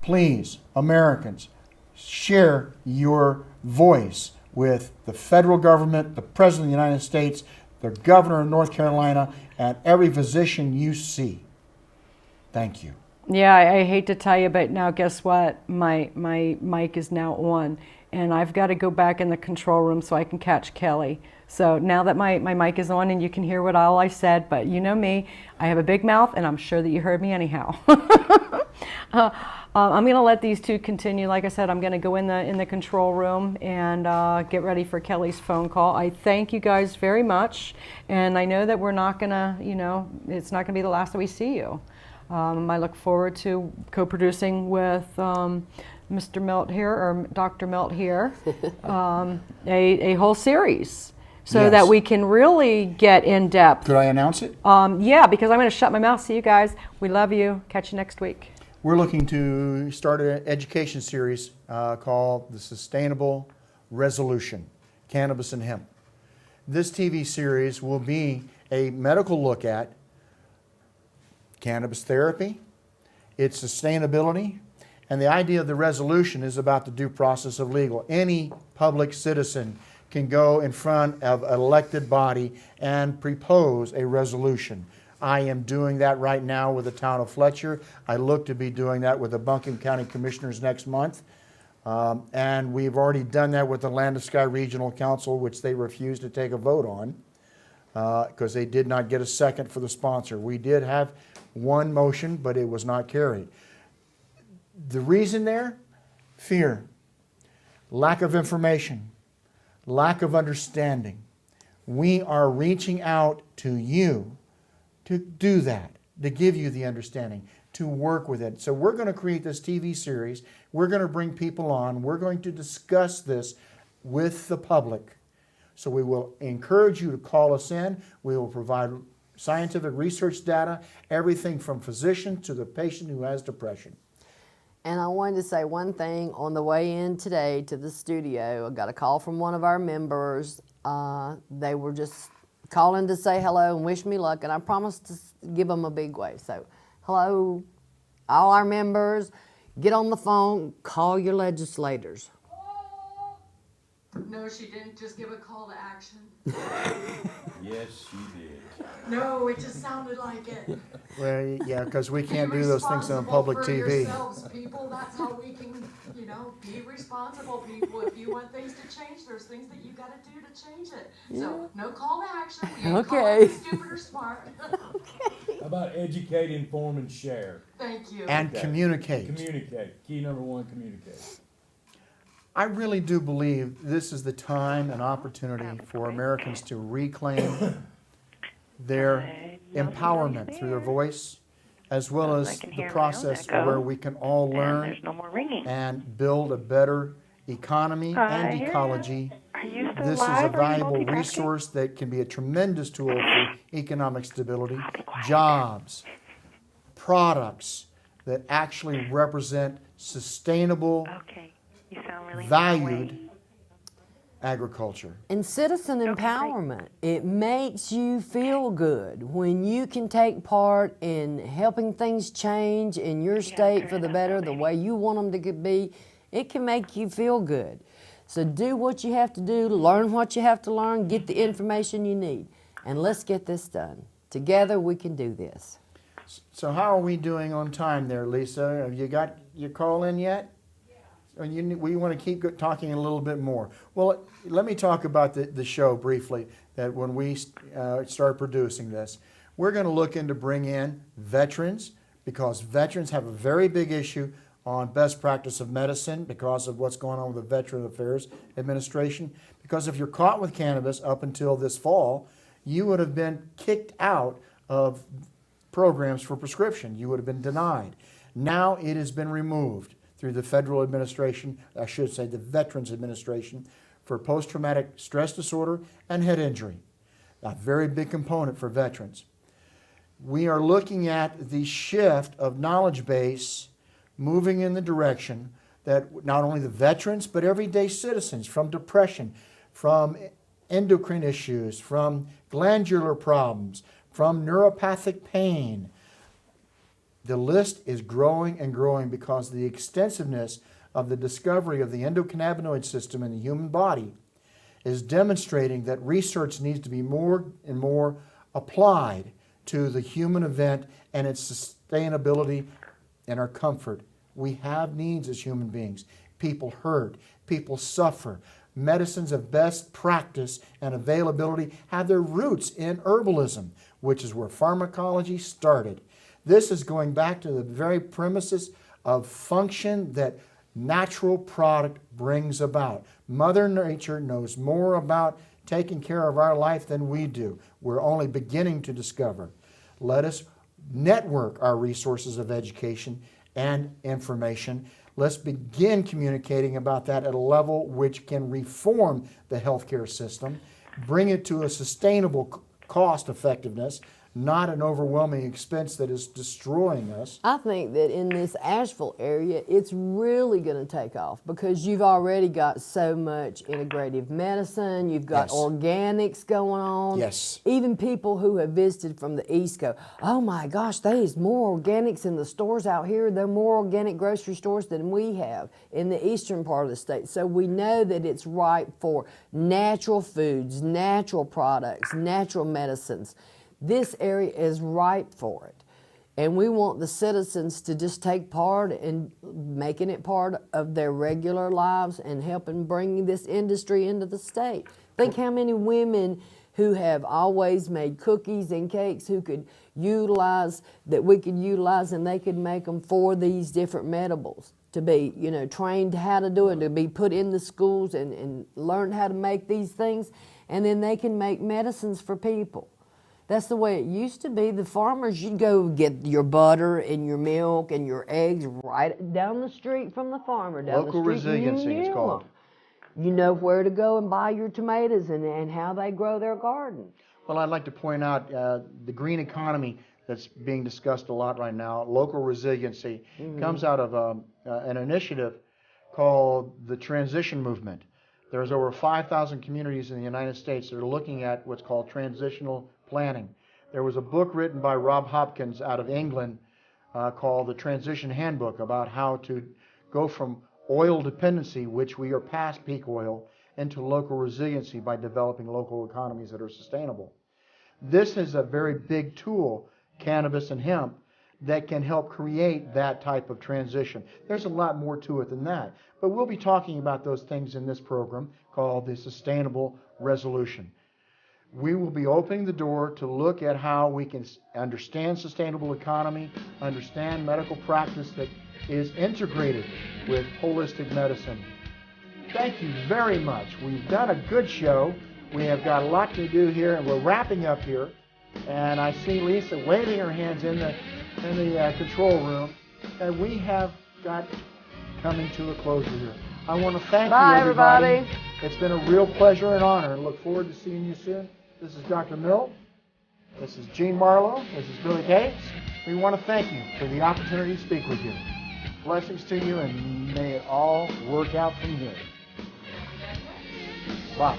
Please, Americans, share your voice with the federal government, the President of the United States, the Governor of North Carolina, and every physician you see. Thank you. Yeah, I hate to tell you, but now guess what? My mic is now on, and I've got to go back in the control room so I can catch Kelly. So now that my mic is on and you can hear what all I said, but you know me, I have a big mouth, and I'm sure that you heard me anyhow. I'm going to let these 2 continue. Like I said, I'm going to go in the control room and get ready for Kelly's phone call. I thank you guys very much, and I know that we're not going to, it's not going to be the last that we see you. I look forward to co-producing with Mr. Melt here, or Dr. Melt here, a whole series so Yes. that we can really get in depth. Could I announce it? Yeah, because I'm going to shut my mouth. See you guys. We love you. Catch you next week. We're looking to start an education series called The Sustainable Resolution, Cannabis and Hemp. This TV series will be a medical look at cannabis therapy, its sustainability, and the idea of the resolution is about the due process of legal. Any public citizen can go in front of an elected body and propose a resolution. I am doing that right now with the town of Fletcher. I look to be doing that with the Buncombe County Commissioners next month. And we've already done that with the Land of Sky Regional Council, which they refused to take a vote on because they did not get a second for the sponsor. We did have one motion, but it was not carried. The reason there? Fear, lack of information, lack of understanding. We are reaching out to you to do that, to give you the understanding, to work with it. So we're going to create this TV series. We're going to bring people on. We're going to discuss this with the public. So we will encourage you to call us in. We will provide scientific research data, everything from physician to the patient who has depression. And I wanted to say one thing on the way in today to the studio. I got a call from one of our members. They were just calling to say hello and wish me luck, and I promised to give them a big wave. So, hello, all our members, get on the phone, call your legislators. No, she didn't just give a call to action. Yes, she did. No, it just sounded like it. Well, yeah, because we can't Be do those things on responsible public for TV. yourselves, people. That's how we can, be responsible, people. If you want things to change, there's things that you got to do to change it. So, no call to action. We ain't Okay. calling stupid or smart. How about educate, inform, and share? Thank you. And Okay. communicate. Communicate. Key number one, communicate. I really do believe this is the time and opportunity for Americans to reclaim their empowerment through their voice, as well as the process where we can all learn and build a better economy and ecology. This is a valuable resource that can be a tremendous tool for economic stability, jobs, products that actually represent sustainable, valued agriculture. And citizen empowerment, it makes you feel good when you can take part in helping things change in your state for the better, the way you want them to be. It can make you feel good. So do what you have to do, learn what you have to learn, get the information you need, and let's get this done. Together we can do this. So how are we doing on time there, Lisa? Have you got your call in yet? We want to keep talking a little bit more. Well, let me talk about the show briefly, that when we start producing this, we're going to look into bring in veterans, because veterans have a very big issue on best practice of medicine because of what's going on with the Veteran Affairs Administration. Because if you're caught with cannabis up until this fall, you would have been kicked out of programs for prescription. You would have been denied. Now it has been removed through the federal administration, I should say the Veterans Administration, for post-traumatic stress disorder and head injury. A very big component for veterans. We are looking at the shift of knowledge base moving in the direction that not only the veterans, but everyday citizens, from depression, from endocrine issues, from glandular problems, from neuropathic pain. The list is growing and growing because of the extensiveness of the discovery of the endocannabinoid system in the human body is demonstrating that research needs to be more and more applied to the human event and its sustainability and our comfort. We have needs as human beings. People hurt, people suffer. Medicines of best practice and availability have their roots in herbalism, which is where pharmacology started. This is going back to the very premises of function that natural product brings about. Mother Nature knows more about taking care of our life than we do. We're only beginning to discover. Let us network our resources of education and information. Let's begin communicating about that at a level which can reform the healthcare system, bring it to a sustainable cost effectiveness, not an overwhelming expense that is destroying us. I think that in this Asheville area, it's really going to take off because you've already got so much integrative medicine. You've got Yes. organics going on. Yes. Even people who have visited from the East go, oh my gosh, there's more organics in the stores out here. There are more organic grocery stores than we have in the eastern part of the state. So we know that it's ripe for natural foods, natural products, natural medicines. This area is ripe for it. And we want the citizens to just take part in making it part of their regular lives and helping bring this industry into the state. Think how many women who have always made cookies and cakes who could utilize, that we could utilize, and they could make them for these different medibles, to be, you know, trained how to do it, to be put in the schools and learn how to make these things, and then they can make medicines for people. That's the way it used to be. The farmers, you'd go get your butter and your milk and your eggs right down the street from the farmer. Down Local the street, resiliency, you it's knew called. 'em. You know where to go and buy your tomatoes and how they grow their garden. Well, I'd like to point out the green economy that's being discussed a lot right now, local resiliency, comes out of an initiative called the Transition Movement. There's over 5,000 communities in the United States that are looking at what's called transitional planning. There was a book written by Rob Hopkins out of England called The Transition Handbook about how to go from oil dependency, which we are past peak oil, into local resiliency by developing local economies that are sustainable. This is a very big tool, cannabis and hemp, that can help create that type of transition. There's a lot more to it than that, but we'll be talking about those things in this program called the Sustainable Resolution. We will be opening the door to look at how we can understand sustainable economy, understand medical practice that is integrated with holistic medicine. Thank you very much. We've done a good show. We have got a lot to do here, and we're wrapping up here. And I see Lisa waving her hands in the control room, and we have got coming to a closure here. I want to thank you, everybody. It's been a real pleasure and honor, and look forward to seeing you soon. This is Dr. Mill. This is Gene Marlowe. This is Billy Cates. We want to thank you for the opportunity to speak with you. Blessings to you, and may it all work out from here. Bye.